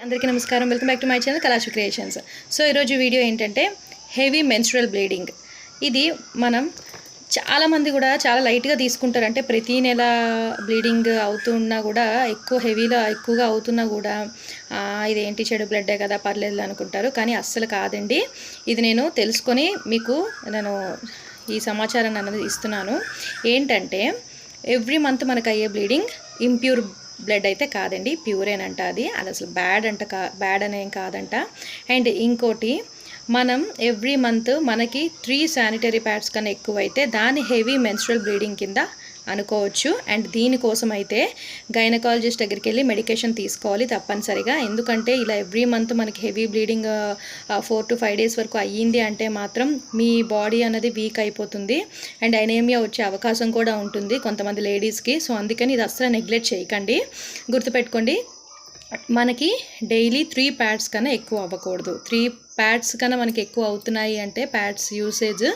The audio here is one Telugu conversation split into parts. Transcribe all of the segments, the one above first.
అందరికీ నమస్కారం. Welcome back to my channel Kalashu creations. So ఈరోజు వీడియో ఏంటంటే హెవీ మెన్స్ట్రువల్ బ్లీడింగ్. ఇది మనం చాలామంది కూడా చాలా లైట్గా తీసుకుంటారు. అంటే ప్రతీ నెల బ్లీడింగ్ అవుతున్నా కూడా ఎక్కువగా అవుతున్నా కూడా ఇదేంటి చెడు బ్లడ్డే కదా పర్లేదు అనుకుంటారు. కానీ అస్సలు కాదండి. ఇది నేను తెలుసుకొని మీకు ఈ సమాచారాన్ని అన్నది ఇస్తున్నాను. ఏంటంటే ఎవ్రీ మంత్ మనకు అయ్యే బ్లీడింగ్ ఇంప్యూర్ బ్లడ్ అయితే కాదండి, ప్యూరేనంట. అది అసలు బ్యాడ్ అనేం కాదంట. అండ్ ఇంకోటి, మనం ఎవ్రీ మంత్ మనకి 3 శానిటరీ ప్యాడ్స్ కన్నా ఎక్కువైతే దాని హెవీ మెన్స్ట్రువల్ బ్లీడింగ్ కింద అనుకోవచ్చు. అండ్ దీనికోసం అయితే గైనకాలజిస్ట్ దగ్గరికి వెళ్ళి మెడికేషన్ తీసుకోవాలి తప్పనిసరిగా. ఎందుకంటే ఇలా ఎవ్రీ మంత్ మనకి హెవీ బ్లీడింగ్ 4 to 5 days వరకు అయ్యింది అంటే మాత్రం మీ బాడీ అనేది వీక్ అయిపోతుంది అండ్ అనీమియా వచ్చే అవకాశం కూడా ఉంటుంది కొంతమంది లేడీస్కి. సో అందుకని ఇది అస్సలు నెగ్లెక్ట్ చేయకండి. గుర్తుపెట్టుకోండి, మనకి డైలీ 3 ప్యాడ్స్ కన్నా ఎక్కువ అవ్వకూడదు. 3 ప్యాడ్స్ కన్నా మనకి ఎక్కువ అవుతున్నాయి అంటే ప్యాడ్స్ యూసేజ్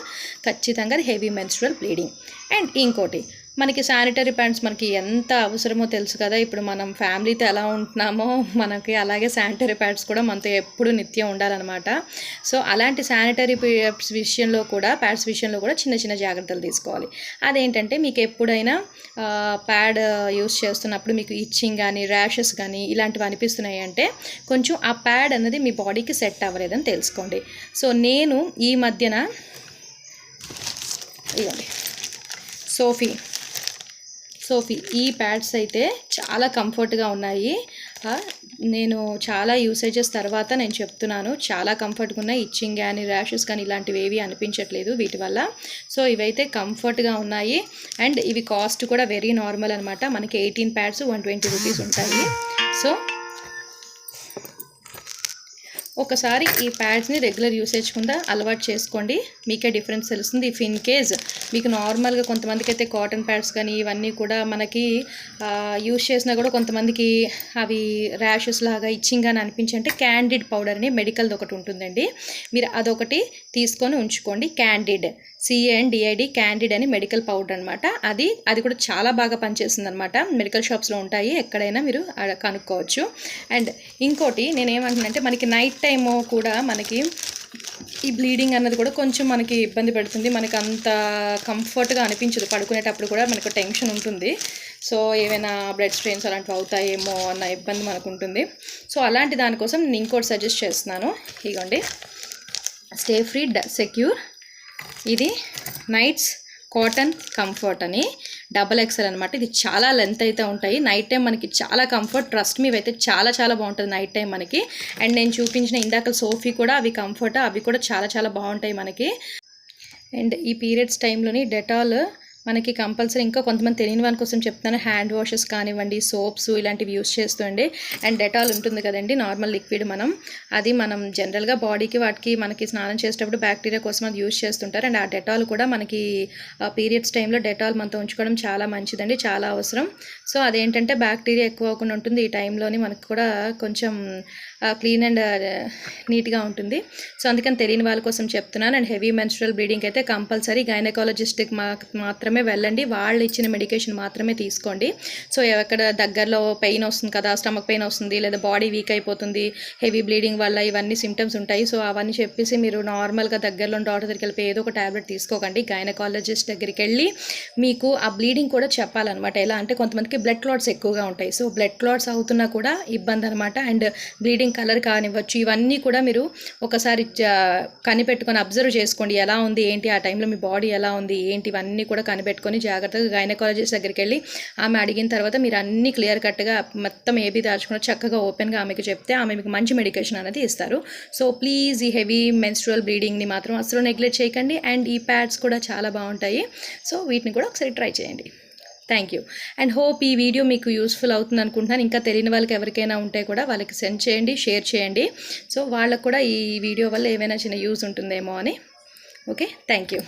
ఖచ్చితంగా హెవీ మెన్స్ట్రువల్ బ్లీడింగ్. అండ్ ఇంకోటి, మనకి శానిటరీ ప్యాడ్స్ మనకి ఎంత అవసరమో తెలుసు కదా. ఇప్పుడు మనం ఫ్యామిలీతో ఎలా ఉంటున్నామో మనకి అలాగే శానిటరీ ప్యాడ్స్ కూడా మనతో ఎప్పుడు నిత్యం ఉండాలన్నమాట. సో అలాంటి శానిటరీ ప్యాడ్స్ విషయంలో కూడా చిన్న చిన్న జాగ్రత్తలు తీసుకోవాలి. అదేంటంటే మీకు ఎప్పుడైనా ప్యాడ్ యూస్ చేస్తున్నప్పుడు మీకు ఇచ్చింగ్ కానీ ర్యాషెస్ కానీ ఇలాంటివి అనిపిస్తున్నాయి అంటే కొంచెం ఆ ప్యాడ్ అనేది మీ బాడీకి సెట్ అవ్వలేదని తెలుసుకోండి. సో నేను ఈ మధ్యన ఇవ్వండి సోఫీ ఈ ప్యాడ్స్ అయితే చాలా కంఫర్ట్గా ఉన్నాయి. నేను చాలా యూసేజెస్ తర్వాత నేను చెప్తున్నాను, చాలా కంఫర్ట్గా ఉన్నాయి. ఇచ్చింగ్ కానీ ర్యాషెస్ కానీ ఇలాంటివి ఏవి అనిపించట్లేదు వీటి వల్ల. సో ఇవైతే కంఫర్ట్గా ఉన్నాయి. అండ్ ఇవి కాస్ట్ కూడా వెరీ నార్మల్ అనమాట. మనకి 18 ప్యాడ్స్ 120 రూపీస్ ఉంటాయి. సో ఒకసారి ఈ ప్యాడ్స్ని రెగ్యులర్ యూసేజ్ కింద అలవాటు చేసుకోండి, మీకే డిఫరెన్స్ తెలుస్తుంది. ఇఫ్ ఇన్ కేస్ మీకు నార్మల్గా కొంతమందికి అయితే కాటన్ ప్యాడ్స్ కానీ ఇవన్నీ కూడా మనకి యూజ్ చేసినా కూడా కొంతమందికి అవి ర్యాషెస్ లాగా ఇచ్చింగ్ అని అనిపించంటే క్యాండిడ్ పౌడర్ అని మెడికల్ది ఒకటి ఉంటుందండి, మీరు అదొకటి తీసుకొని ఉంచుకోండి. CANDID క్యాండిడ్ అని మెడికల్ పౌడర్ అనమాట. అది కూడా చాలా బాగా పనిచేస్తుంది అనమాట. మెడికల్ షాప్స్లో ఉంటాయి, ఎక్కడైనా మీరు కనుక్కోవచ్చు. అండ్ ఇంకోటి నేనేమంటున్నానంటే మనకి నైట్ టైము కూడా మనకి ఈ బ్లీడింగ్ అన్నది కూడా కొంచెం మనకి ఇబ్బంది పెడుతుంది. మనకి అంత కంఫర్ట్గా అనిపించదు, పడుకునేటప్పుడు కూడా మనకు టెన్షన్ ఉంటుంది. సో ఏమైనా బ్లడ్ స్ట్రెయిన్స్ అలాంటివి అవుతాయేమో అన్న ఇబ్బంది మనకు ఉంటుంది. సో అలాంటి దానికోసం నేను ఇంకోటి సజెస్ట్ చేస్తున్నాను. ఇదిగోండి, స్టే ఫ్రీ సెక్యూర్. ఇది నైట్స్ కాటన్ కంఫర్ట్ అని XXL అనమాట. ఇది చాలా లెంత్ అయితే ఉంటాయి. నైట్ టైం మనకి చాలా కంఫర్ట్, ట్రస్ట్ మీ అయితే చాలా చాలా బాగుంటుంది నైట్ టైం మనకి. అండ్ నేను చూపించిన ఇందాక సోఫీ కూడా అవి కంఫర్ట్, అవి కూడా చాలా చాలా బాగుంటాయి మనకి. అండ్ ఈ పీరియడ్స్ టైంలోని డెటాల్ మనకి కంపల్సరీ, ఇంకా కొంతమంది తెలియని వాని కోసం చెప్తాను, హ్యాండ్ వాషెస్ కానివ్వండి, సోప్స్ ఇలాంటివి యూస్ చేస్తుండే. అండ్ డెటాల్ ఉంటుంది కదండి, నార్మల్ లిక్విడ్, మనం జనరల్గా బాడీకి వాటికి మనకి స్నానం చేసేటప్పుడు బ్యాక్టీరియా కోసం అది యూస్ చేస్తుంటారు. అండ్ ఆ డెటాల్ కూడా మనకి పీరియడ్స్ టైంలో డెటాల్ మనతో ఉంచుకోవడం చాలా మంచిదండి, చాలా అవసరం. సో అదేంటంటే బ్యాక్టీరియా ఎక్కువ అవ్వకుండా ఉంటుంది. ఈ టైంలోని మనకు కూడా కొంచెం క్లీన్ అండ్ నీట్గా ఉంటుంది. సో అందుకని తెలియని వాళ్ళ కోసం చెప్తున్నాను. అండ్ హెవీ మెన్స్ట్రువల్ బ్లీడింగ్ అయితే కంపల్సరీ గైనకాలజిస్ట్కి మాత్రమే వెళ్ళండి, వాళ్ళు ఇచ్చిన మెడికేషన్ మాత్రమే తీసుకోండి. సో ఎక్కడ దగ్గరలో పెయిన్ వస్తుంది కదా, స్టమక్ పెయిన్ వస్తుంది లేదా బాడీ వీక్ అయిపోతుంది హెవీ బ్లీడింగ్ వల్ల, ఇవన్నీ సిమ్టమ్స్ ఉంటాయి. సో అవన్నీ చెప్పేసి మీరు నార్మల్గా దగ్గరలో డాక్టర్ దగ్గరికి వెళ్ళి ఏదో ఒక ట్యాబ్లెట్ తీసుకోకండి. గైనకాలజిస్ట్ దగ్గరికి వెళ్ళి మీకు ఆ బ్లీడింగ్ కూడా చెప్పాలన్నమాట. ఎలా అంటే కొంతమందికి బ్లడ్ క్లాట్స్ ఎక్కువగా ఉంటాయి. సో బ్లడ్ క్లాట్స్ అవుతున్నా కూడా ఇబ్బంది అనమాట. అండ్ బ్లీడింగ్ కలర్ కానివ్వచ్చు, ఇవన్నీ కూడా మీరు ఒకసారి కనిపెట్టుకొని అబ్జర్వ్ చేసుకోండి, ఎలా ఉంది ఏంటి, ఆ టైంలో మీ బాడీ ఎలా ఉంది ఏంటి, ఇవన్నీ కూడా కనిపెట్టుకొని జాగ్రత్తగా గైనకాలజిస్ట్ దగ్గరికి వెళ్ళి ఆమె అడిగిన తర్వాత మీరు అన్ని క్లియర్ కట్గా మొత్తం ఏబీ దాచుకుని చక్కగా ఓపెన్గా ఆమెకి చెప్తే ఆమె మీకు మంచి మెడికేషన్ అనేది ఇస్తారు. సో ప్లీజ్ ఈ హెవీ మెన్స్ట్రువల్ బ్లీడింగ్ని మాత్రం అసలు నెగ్లెక్ట్ చేయకండి. అండ్ ఈ ప్యాడ్స్ కూడా చాలా బాగుంటాయి. సో వీటిని కూడా ఒకసారి ట్రై చేయండి. థ్యాంక్ యూ అండ్ హోప్ ఈ వీడియో మీకు యూస్ఫుల్ అవుతుంది అనుకుంటున్నాను. ఇంకా తెలియని వాళ్ళకి ఎవరికైనా ఉంటే కూడా వాళ్ళకి సెండ్ చేయండి, షేర్ చేయండి. సో వాళ్ళకు కూడా ఈ వీడియో వల్ల ఏమైనా చిన్న యూజ్ ఉంటుందేమో అని. Okay, thank you.